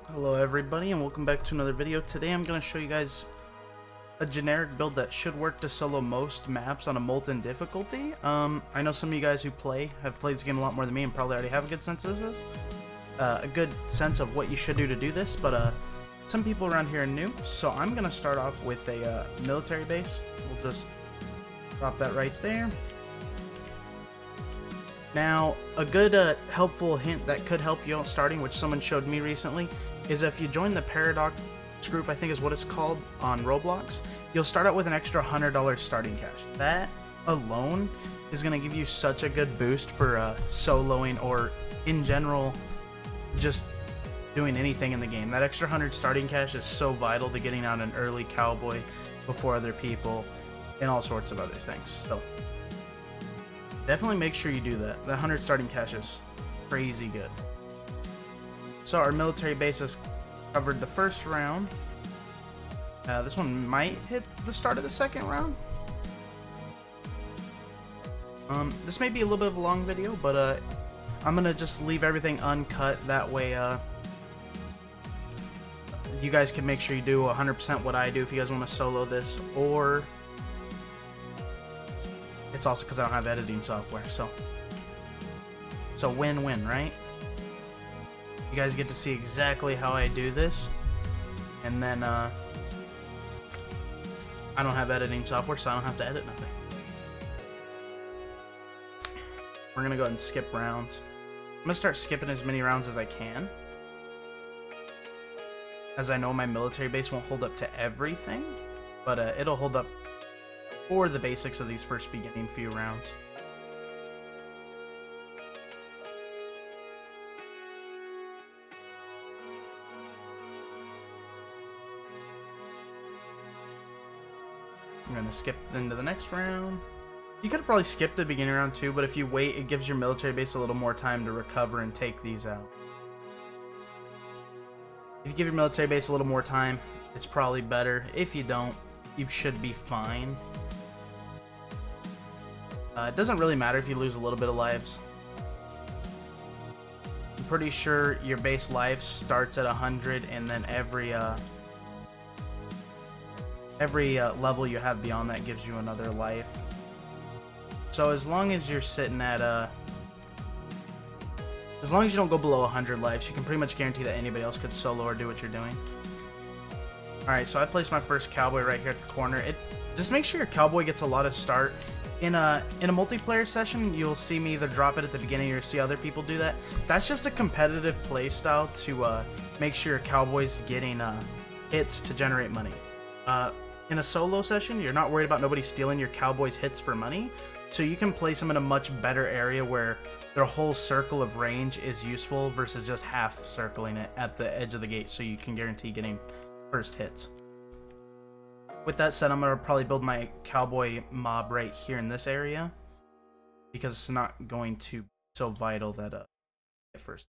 Hello everybody and welcome back to another video. Today I'm going to show you guys a generic build that should work to solo most maps on a Molten difficulty. I know some of you guys who have played this game a lot more than me and probably already have a good sense of this. A good sense of what you should do to do this, but some people around here are new, so I'm going to start off with a military base. We'll just drop that right there. Now, a good helpful hint that could help you out starting, which someone showed me recently, is if you join the Paradox group, I think is what it's called, on Roblox, you'll start out with an extra $100 starting cash. That alone is going to give you such a good boost for soloing or, in general, just doing anything in the game. That extra 100 starting cash is so vital to getting out an early Cowboy before other people and all sorts of other things. So definitely make sure you do that. The 100 starting cash is crazy good. So our military base has covered the first round. This one might hit the start of the second round. This may be a little bit of a long video, but I'm gonna just leave everything uncut. That way, you guys can make sure you do 100% what I do if you guys want to solo this, or it's also because I don't have editing software, so win-win, right? You guys get to see exactly how I do this, and then I don't have editing software, so I don't have to edit nothing. We're gonna go ahead and skip rounds. I'm gonna start skipping as many rounds as I can, as I know my military base won't hold up to everything, but it'll hold up for the basics of these first beginning few rounds. I'm gonna skip into the next round. You could have probably skipped the beginning round too, but if you wait, it gives your military base a little more time to recover and take these out. If you give your military base a little more time, it's probably better. If you don't, you should be fine. It doesn't really matter if you lose a little bit of lives. I'm pretty sure your base life starts at 100, and then every level you have beyond that gives you another life. So as long as you're sitting at as long as you don't go below 100 lives, you can pretty much guarantee that anybody else could solo or do what you're doing. Alright, so I placed my first Cowboy right here at the corner. Just make sure your Cowboy gets a lot of start. In a multiplayer session, you'll see me either drop it at the beginning or see other people do that. That's just a competitive playstyle to make sure your Cowboy's getting hits to generate money. In a solo session, you're not worried about nobody stealing your Cowboy's hits for money, so you can place them in a much better area where their whole circle of range is useful versus just half circling it at the edge of the gate, so you can guarantee getting first hits. With that said, I'm going to probably build my Cowboy mob right here in this area, because it's not going to be so vital that at first.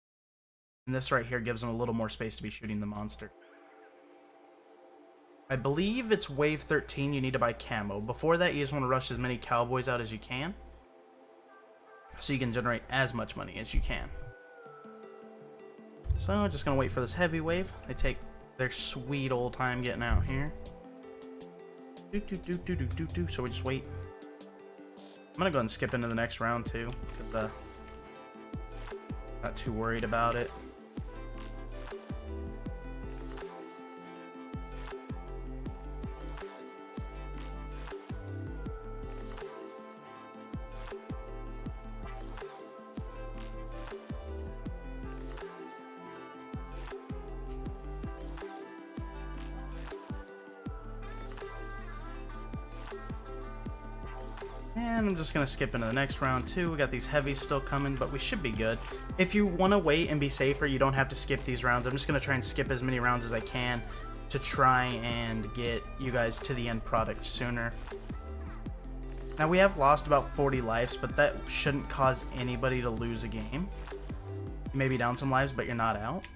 And this right here gives them a little more space to be shooting the monster. I believe it's wave 13 you need to buy camo. Before that, you just want to rush as many Cowboys out as you can, so you can generate as much money as you can. So, just going to wait for this heavy wave. They take their sweet old time getting out here. So we just wait. I'm gonna go ahead and skip into the next round too, because not too worried about it. And I'm just going to skip into the next round too. We got these heavies still coming, but we should be good. If you want to wait and be safer, you don't have to skip these rounds. I'm just going to try and skip as many rounds as I can to try and get you guys to the end product sooner. Now, we have lost about 40 lives, but that shouldn't cause anybody to lose a game. You may be down some lives, but you're not out.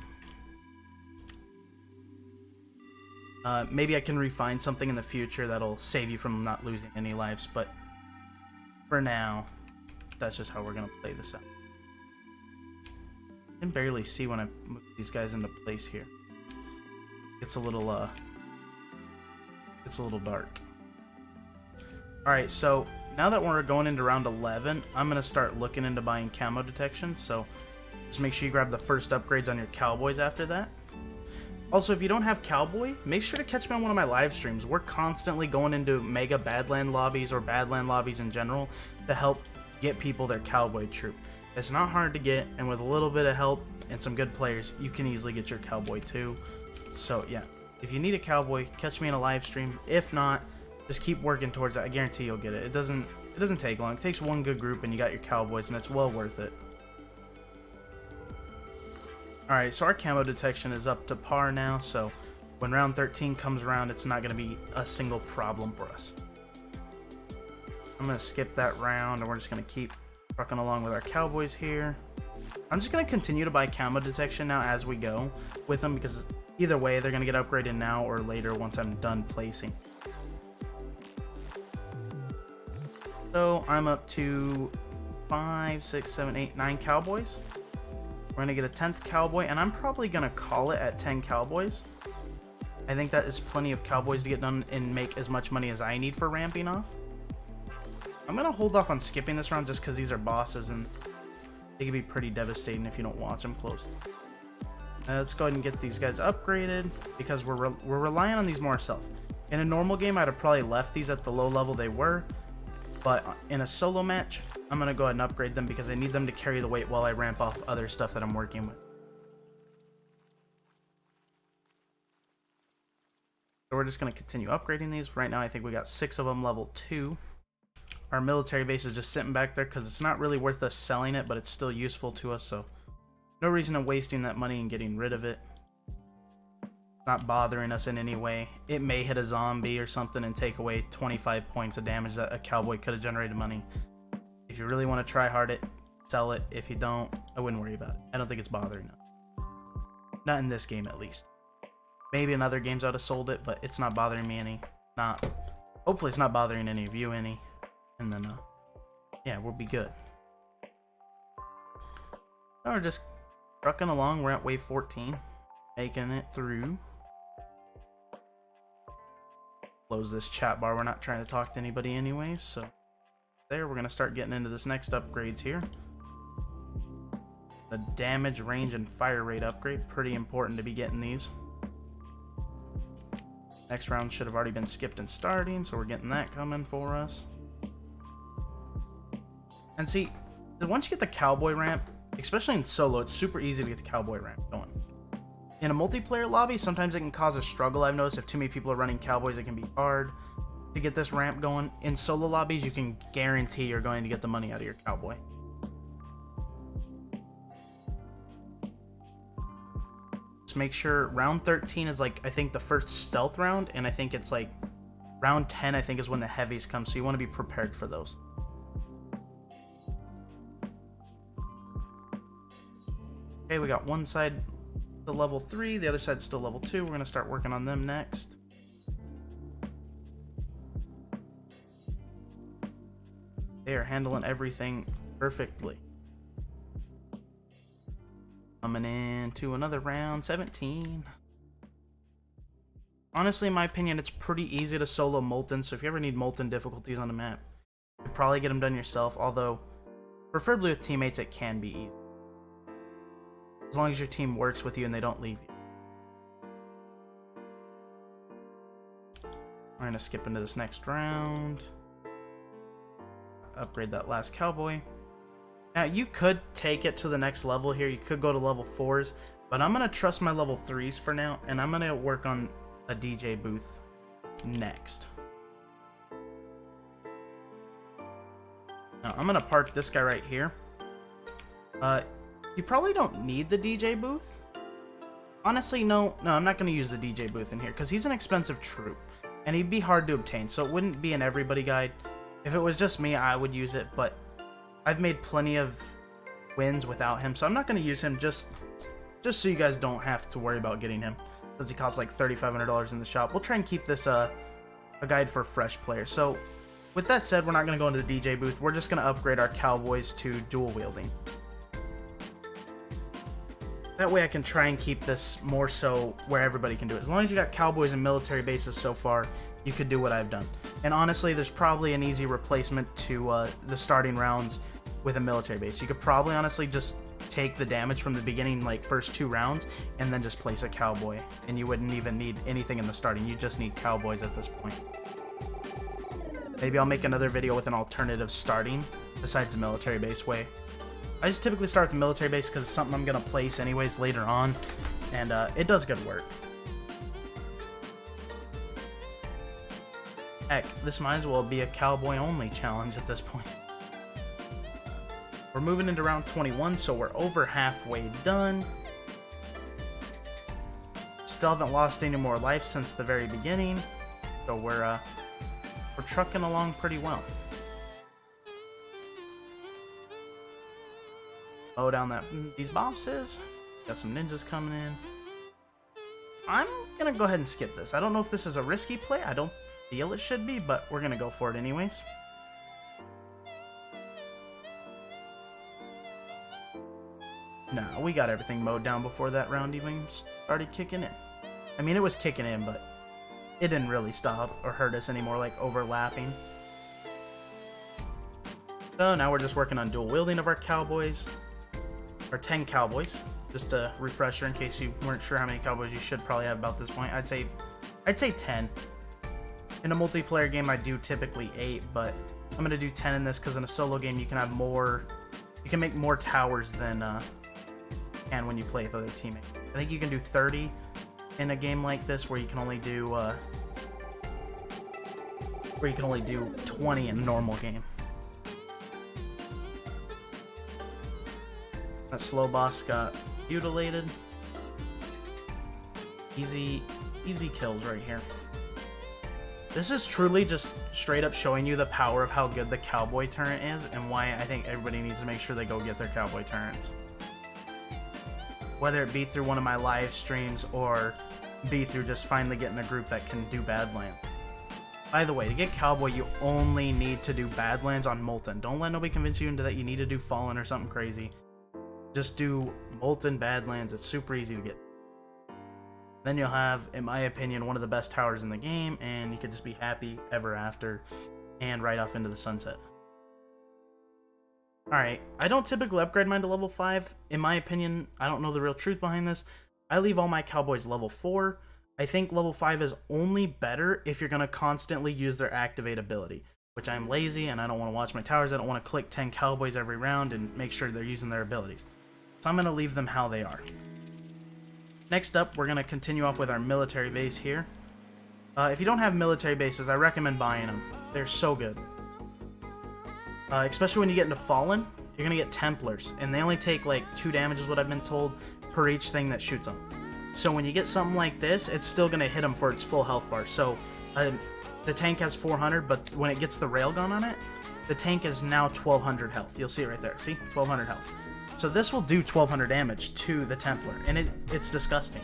Maybe I can refine something in the future that'll save you from not losing any lives, but for now, that's just how we're going to play this out. I can barely see when I move these guys into place here. it's a little dark. All right, so now that we're going into round 11, I'm gonna start looking into buying camo detection. So just make sure you grab the first upgrades on your Cowboys after that. Also, if you don't have Cowboy, make sure to catch me on one of my live streams. We're constantly going into mega Badland lobbies or Badland lobbies in general to help get people their Cowboy troop. It's not hard to get, and with a little bit of help and some good players, you can easily get your Cowboy too. So yeah, if you need a Cowboy, catch me in a live stream. If not, just keep working towards it. I guarantee you'll get it. It doesn't take long. It takes one good group and you got your Cowboys, and it's well worth it. Alright, so our camo detection is up to par now, so when round 13 comes around, it's not going to be a single problem for us. I'm going to skip that round, and we're just going to keep trucking along with our Cowboys here. I'm just going to continue to buy camo detection now as we go with them, because either way, they're going to get upgraded now or later once I'm done placing. So I'm up to 5, 6, 7, 8, 9 Cowboys. We're going to get a 10th Cowboy, and I'm probably going to call it at 10 Cowboys. I think that is plenty of Cowboys to get done and make as much money as I need for ramping off. I'm going to hold off on skipping this round just because these are bosses, and they can be pretty devastating if you don't watch them close. Let's go ahead and get these guys upgraded, because we're relying on these more ourselves. In a normal game, I'd have probably left these at the low level they were. But in a solo match, I'm going to go ahead and upgrade them because I need them to carry the weight while I ramp off other stuff that I'm working with. So we're just going to continue upgrading these. Right now, I think we got 6 of them level 2. Our military base is just sitting back there because it's not really worth us selling it, but it's still useful to us. So no reason in wasting that money and getting rid of it. Not bothering us in any way. It may hit a zombie or something and take away 25 points of damage that a Cowboy could have generated money. If you really want to try hard it, sell it. If you don't, I wouldn't worry about it. I don't think it's bothering us. Not in this game, at least. Maybe in other games I would have sold it, but it's not bothering me any. Hopefully it's not bothering any of you any. And then, yeah, we'll be good. Now we're just trucking along. We're at wave 14. Making it through. Close this chat bar. We're not trying to talk to anybody anyways, so there, we're going to start getting into this next upgrades here. The damage, range, and fire rate upgrade. Pretty important to be getting these. Next round should have already been skipped and starting, so we're getting that coming for us. And see, once you get the Cowboy ramp, especially in solo, it's super easy to get the Cowboy ramp going. In a multiplayer lobby, sometimes it can cause a struggle. I've noticed if too many people are running Cowboys, it can be hard to get this ramp going. In solo lobbies, you can guarantee you're going to get the money out of your Cowboy. Just make sure round 13 is like, I think the first stealth round, and I think it's like round 10, I think is when the heavies come, so you want to be prepared for those. Okay, we got one side to level 3, the other side's still level 2. We're going to start working on them next. They are handling everything perfectly. Coming into another round, 17. Honestly, in my opinion, it's pretty easy to solo Molten, so if you ever need Molten difficulties on the map, you can probably get them done yourself, although preferably with teammates it can be easy. As long as your team works with you and they don't leave you. We're going to skip into this next round. Upgrade that last Cowboy. Now, you could take it to the next level here. You could go to level 4s. But I'm going to trust my level 3s for now. And I'm going to work on a DJ booth next. Now, I'm going to park this guy right here. You probably don't need the DJ booth. Honestly, no, I'm not going to use the DJ booth in here because he's an expensive troop and he'd be hard to obtain, so it wouldn't be an everybody guide. If it was just me, I would use it, but I've made plenty of wins without him, so I'm not going to use him just so you guys don't have to worry about getting him, since he costs like $3,500 in the shop. We'll try and keep this a guide for fresh players. So with that said, we're not going to go into the DJ booth. We're just going to upgrade our Cowboys to dual wielding. That way I can try and keep this more so where everybody can do it. As long as you got cowboys and military bases so far, you could do what I've done. And honestly, there's probably an easy replacement to the starting rounds with a military base. You could probably honestly just take the damage from the beginning, like first 2 rounds, and then just place a cowboy. And you wouldn't even need anything in the starting. You just need cowboys at this point. Maybe I'll make another video with an alternative starting besides the military base way. I just typically start with the military base because it's something I'm going to place anyways later on, and it does good work. Heck, this might as well be a cowboy only challenge at this point. We're moving into round 21, so we're over halfway done. Still haven't lost any more life since the very beginning, so we're trucking along pretty well. Oh, down these bosses. Got some ninjas coming in. I'm gonna go ahead and skip this. I don't know if this is a risky play. I don't feel it should be, but we're gonna go for it anyways. Nah, we got everything mowed down before that round even started kicking in. I mean, it was kicking in, but it didn't really stop or hurt us anymore, like overlapping. So now we're just working on dual wielding of our cowboys. Or 10 cowboys. Just a refresher in case you weren't sure how many cowboys you should probably have about this point. I'd say 10. In a multiplayer game, I do typically 8, but I'm gonna do 10 in this because in a solo game you can have more. You can make more towers than can when you play with other teammates. I think you can do 30 in a game like this, where you can only do 20 in a normal game. That slow boss got mutilated. Easy kills right here. This is truly just straight up showing you the power of how good the cowboy turret is, and why I think everybody needs to make sure they go get their cowboy turrets. Whether it be through one of my live streams, or be through just finally getting a group that can do Badlands. By the way, to get cowboy, you only need to do Badlands on Molten. Don't let nobody convince you into that you need to do Fallen or something crazy. Just do Molten Badlands. It's super easy to get. Then you'll have, in my opinion, one of the best towers in the game, and you could just be happy ever after and right off into the sunset. Alright, I don't typically upgrade mine to level 5. In my opinion, I don't know the real truth behind this. I leave all my cowboys level 4. I think level 5 is only better if you're going to constantly use their activate ability, which I'm lazy and I don't want to watch my towers. I don't want to click 10 cowboys every round and make sure they're using their abilities. So I'm going to leave them how they are. Next up, we're going to continue off with our military base here. If you don't have military bases, I recommend buying them. They're so good. Especially when you get into Fallen, you're going to get Templars. And they only take like 2 damage is what I've been told per each thing that shoots them. So when you get something like this, it's still going to hit them for its full health bar. So the tank has 400, but when it gets the railgun on it, the tank is now 1200 health. You'll see it right there. See? 1200 health. So this will do 1200 damage to the Templar, and it's disgusting.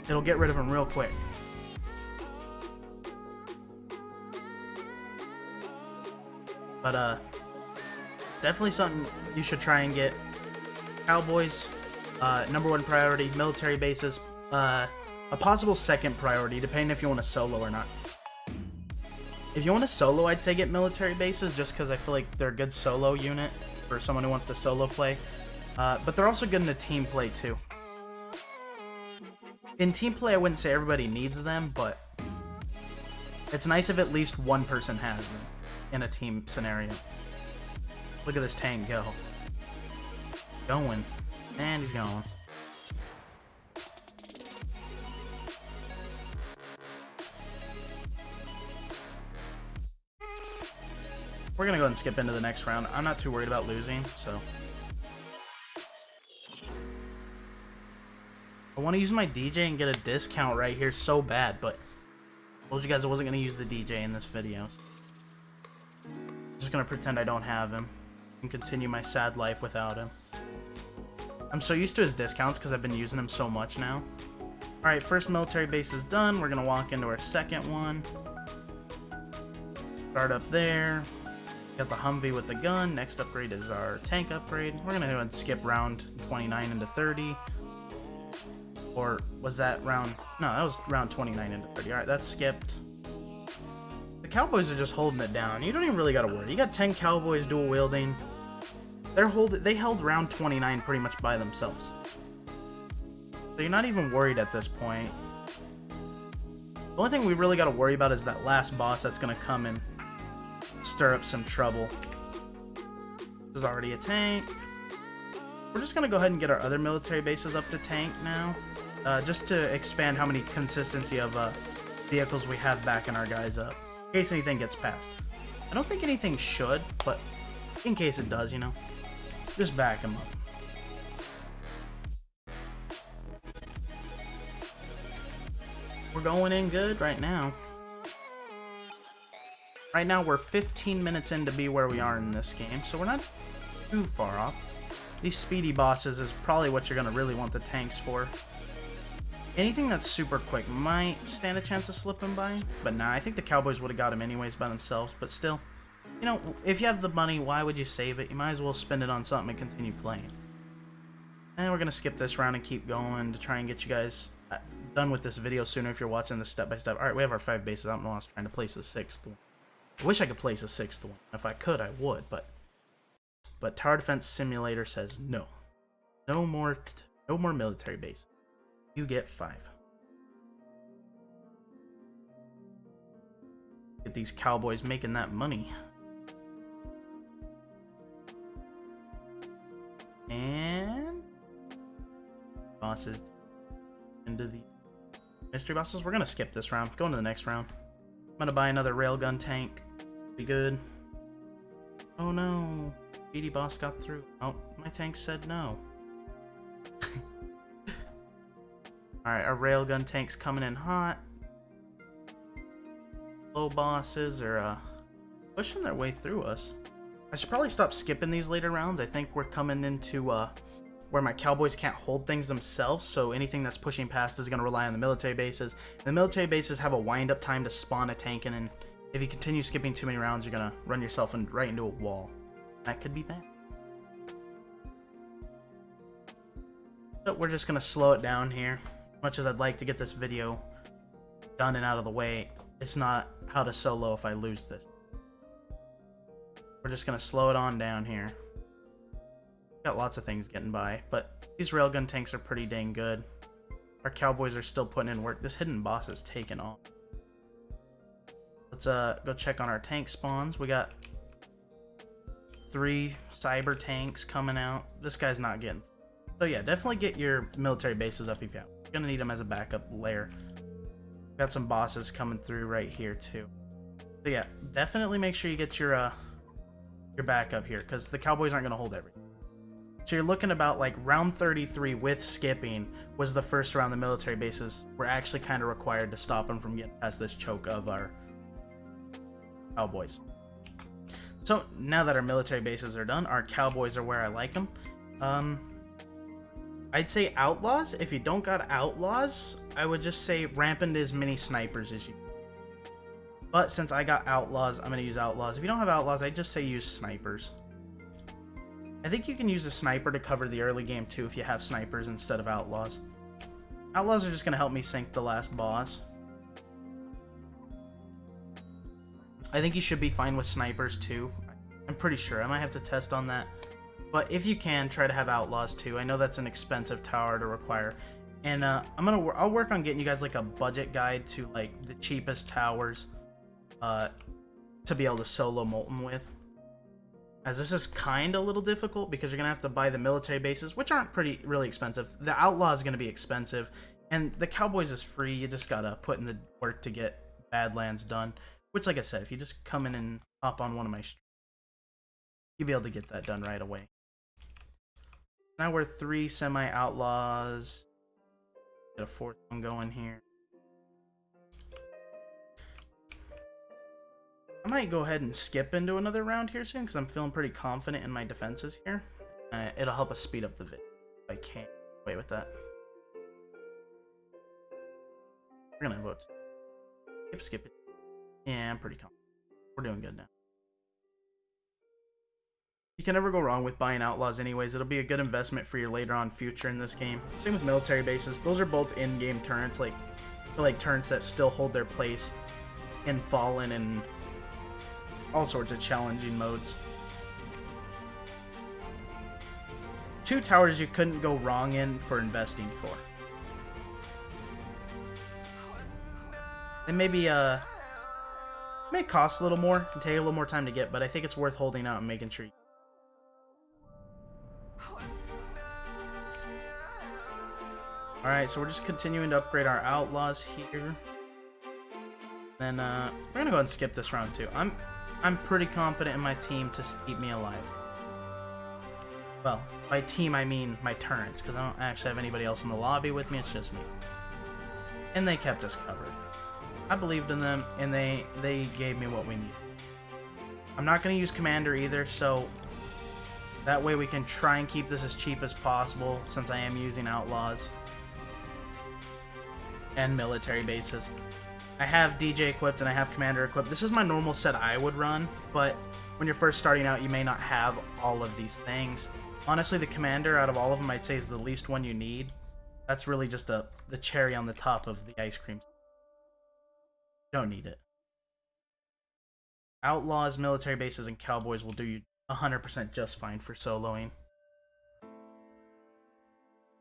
It'll get rid of him real quick. But definitely something you should try and get. Cowboys, #1 priority. Military bases, a possible second priority, depending if you want to solo or not. If you want to solo, I'd say get military bases, just because I feel like they're a good solo unit for someone who wants to solo play. But they're also good in a team play too. In team play, I wouldn't say everybody needs them, but it's nice if at least one person has them in a team scenario. Look at this tank go. Going. And he's going. We're gonna go ahead and skip into the next round. I'm not too worried about losing, so. I want to use my DJ and get a discount right here so bad, but I told you guys I wasn't going to use the DJ in this video. I'm just going to pretend I don't have him and continue my sad life without him. I'm so used to his discounts because I've been using him so much now. Alright, first military base is done. We're going to walk into our second one. Start up there. Got the Humvee with the gun. Next upgrade is our tank upgrade. We're going to go ahead and skip round 29 into 30. Or was that round? No, that was round 29 into 30. All right, that's skipped. The Cowboys are just holding it down. You don't even really gotta worry. You got 10 Cowboys dual wielding. They held round 29 pretty much by themselves. So you're not even worried at this point. The only thing we really gotta worry about is that last boss that's gonna come and stir up some trouble. This is already a tank. We're just gonna go ahead and get our other military bases up to tank now. Just to expand how many consistency of vehicles we have backing our guys up. In case anything gets past. I don't think anything should, but in case it does, you know. Just back them up. We're going in good right now. Right now we're 15 minutes in to be where we are in this game, so we're not too far off. These speedy bosses is probably what you're going to really want the tanks for. Anything that's super quick might stand a chance of slipping by, but nah, I think the Cowboys would have got him anyways by themselves, but still. You know, if you have the money, why would you save it? You might as well spend it on something and continue playing. And we're going to skip this round and keep going to try and get you guys done with this video sooner if you're watching this step by step. Alright, we have our 5 bases. I don't know, I was trying to place a 6th one. I wish I could place a 6th one. If I could, I would, but Tower Defense Simulator says no. No more military base. You get 5. Get these Cowboys making that money. And bosses into the mystery bosses. We're gonna skip this round. Go into the next round. I'm gonna buy another railgun tank. Be good. Oh no. BD boss got through. Oh, my tank said no. Alright, our railgun tank's coming in hot. Low bosses are pushing their way through us. I should probably stop skipping these later rounds. I think we're coming into where my Cowboys can't hold things themselves, so anything that's pushing past is going to rely on the military bases. And the military bases have a wind-up time to spawn a tank, and if you continue skipping too many rounds, you're going to run yourself right into a wall. That could be bad. But we're just going to slow it down here. As much as I'd like to get this video done and out of the way, it's not how to solo if I lose this. We're just going to slow it on down here. Got lots of things getting by, but these railgun tanks are pretty dang good. Our Cowboys are still putting in work. This hidden boss is taking off. Let's go check on our tank spawns. We got 3 cyber tanks coming out. This guy's not getting. So yeah, definitely get your military bases up if you have. You're gonna need them as a backup layer. Got some bosses coming through right here too. So yeah, definitely make sure you get your backup here, because the Cowboys aren't gonna hold everything. So you're looking about like round 33 with skipping was the first round the military bases were actually kind of required to stop them from getting past this choke of our Cowboys. So now that our military bases are done, our Cowboys are where I like them. I'd say outlaws. If you don't got outlaws, I would just say ramp into as many snipers as you can. But since I got outlaws, I'm going to use outlaws. If you don't have outlaws, I'd just say use snipers. I think you can use a sniper to cover the early game too if you have snipers instead of outlaws. Outlaws are just going to help me sink the last boss. I think you should be fine with snipers too. I'm pretty sure. I might have to test on that. But if you can, try to have outlaws too. I know that's an expensive tower to require. And I'll work on getting you guys like a budget guide to like the cheapest towers to be able to solo Molten with. As this is kind of a little difficult because you're going to have to buy the military bases, which aren't really expensive. The outlaw is going to be expensive. And the Cowboys is free. You just got to put in the work to get Badlands done. Which, like I said, if you just come in and hop on one of my streams, you'll be able to get that done right away. Now we're 3 semi-outlaws. Get a 4th one going here. I might go ahead and skip into another round here soon because I'm feeling pretty confident in my defenses here. It'll help us speed up the video if I can't wait with that. We're gonna vote. Skip it. Yeah, I'm pretty confident. We're doing good now. You can never go wrong with buying outlaws anyways. It'll be a good investment for your later on future in this game. Same with military bases. Those are both in-game turrets, like turrets that still hold their place in Fallen and all sorts of challenging modes. 2 towers you couldn't go wrong in for investing for. They maybe may cost a little more, can take a little more time to get, but I think it's worth holding out and making sure. Alright, so we're just continuing to upgrade our outlaws here. Then we're gonna go ahead and skip this round too. I'm pretty confident in my team to keep me alive. Well, by team I mean my turrets, because I don't actually have anybody else in the lobby with me, it's just me. And they kept us covered. I believed in them, and they gave me what we needed. I'm not going to use Commander either, so that way we can try and keep this as cheap as possible, since I am using Outlaws and military bases. I have DJ equipped and I have Commander equipped. This is my normal set I would run, but when you're first starting out, you may not have all of these things. Honestly, the Commander, out of all of them, I'd say is the least one you need. That's really just the cherry on the top of the ice cream. You don't need it. Outlaws, military bases, and Cowboys will do you 100% just fine for soloing.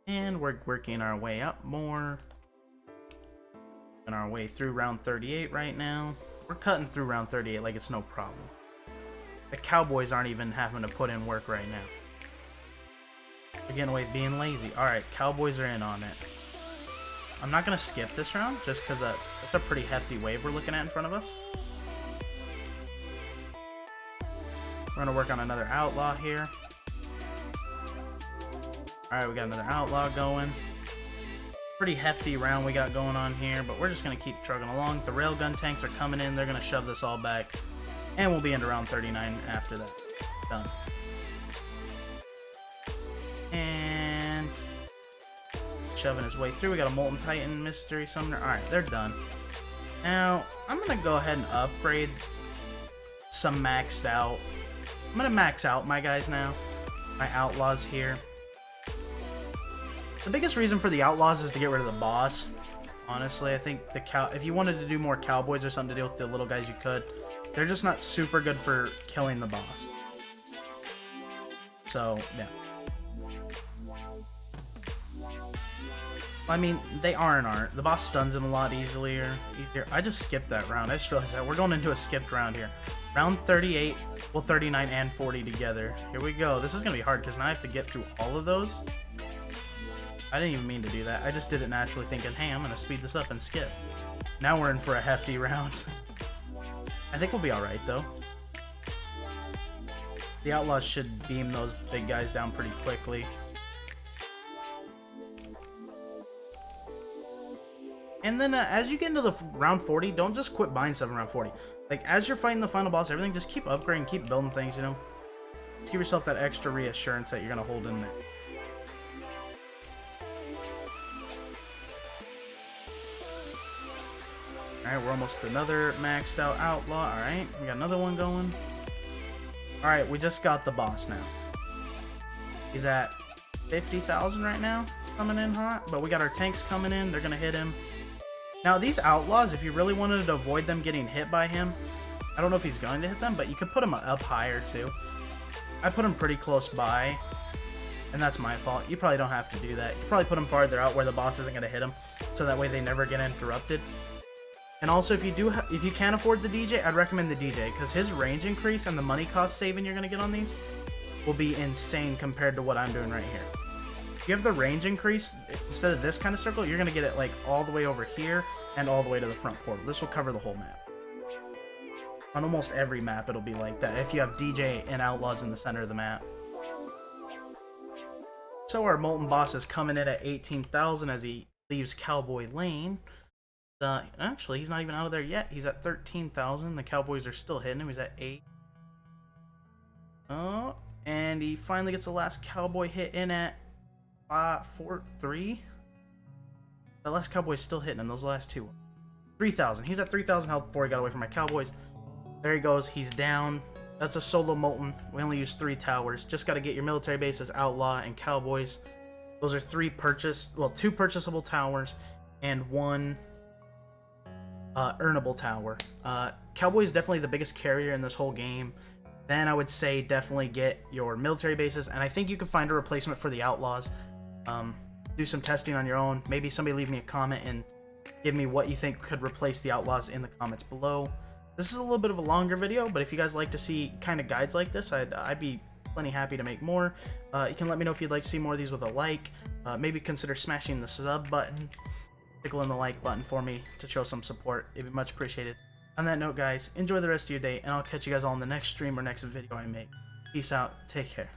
And we're working our way up more. And our way through round 38 right now. We're cutting through round 38 like it's no problem. The Cowboys aren't even having to put in work right now. They're getting away with being lazy. Alright, Cowboys are in on it. I'm not going to skip this round just because it's a pretty hefty wave we're looking at in front of us. We're going to work on another outlaw here. Alright, we got another outlaw going. Pretty hefty round we got going on here, but we're just going to keep trucking along. The railgun tanks are coming in. They're going to shove this all back. And we'll be into round 39 after that. Done. And shoving his way through. We got a Molten Titan Mystery Summoner. Alright, they're done. Now, I'm going to go ahead and upgrade some maxed out. I'm going to max out my guys now. My outlaws here. The biggest reason for the outlaws is to get rid of the boss. Honestly, I think if you wanted to do more Cowboys or something to deal with the little guys, you could. They're just not super good for killing the boss. So, yeah. I mean, they are and aren't. The boss stuns him a lot easier. I just skipped that round. I just realized that. We're going into a skipped round here. Round 38, well, 39 and 40 together. Here we go. This is going to be hard because now I have to get through all of those. I didn't even mean to do that. I just did it naturally thinking, hey, I'm going to speed this up and skip. Now we're in for a hefty round. I think we'll be alright, though. The Outlaws should beam those big guys down pretty quickly. And then as you get into the round 40, don't just quit buying stuff in round 40. Like, as you're fighting the final boss, everything, just keep upgrading, keep building things, you know? Just give yourself that extra reassurance that you're going to hold in there. Alright, we're almost another maxed out outlaw. Alright, we got another one going. Alright, we just got the boss now. He's at 50,000 right now, coming in hot. But we got our tanks coming in, they're going to hit him. Now, these outlaws, if you really wanted to avoid them getting hit by him, I don't know if he's going to hit them, but you could put him up higher too. I put him pretty close by, and that's my fault. You probably don't have to do that. You probably put him farther out where the boss isn't going to hit him, so that way they never get interrupted. And also, if you can't afford the DJ, I'd recommend the DJ, because his range increase and the money cost saving you're going to get on these will be insane compared to what I'm doing right here. If you have the range increase, instead of this kind of circle, you're going to get it like all the way over here and all the way to the front portal. This will cover the whole map. On almost every map, it'll be like that if you have DJ and Outlaws in the center of the map. So our Molten boss is coming in at 18,000 as he leaves Cowboy Lane. Actually, he's not even out of there yet. He's at 13,000. The Cowboys are still hitting him. He's at 8. Oh, and he finally gets the last Cowboy hit in at 4-3. The last Cowboy's still hitting him. Those last two. 3,000. He's at 3,000 health before he got away from my Cowboys. There he goes. He's down. That's a solo Molten. We only use 3 towers. Just got to get your military bases, Outlaw, and Cowboys. Those are 2 purchasable towers and 1 earnable tower. Cowboy is definitely the biggest carrier in this whole game. Then I would say definitely get your military bases, and I think you can find a replacement for the Outlaws. Do some testing on your own. Maybe somebody leave me a comment and give me what you think could replace the Outlaws in the comments below. This is a little bit of a longer video, but if you guys like to see kind of guides like this, I'd be plenty happy to make more. You can let me know if you'd like to see more of these with a like. Maybe consider smashing the sub button, tickling the like button for me to show some support. It'd be much appreciated. On that note, guys, enjoy the rest of your day, and I'll catch you guys all in the next stream or next video I make. Peace out. Take care.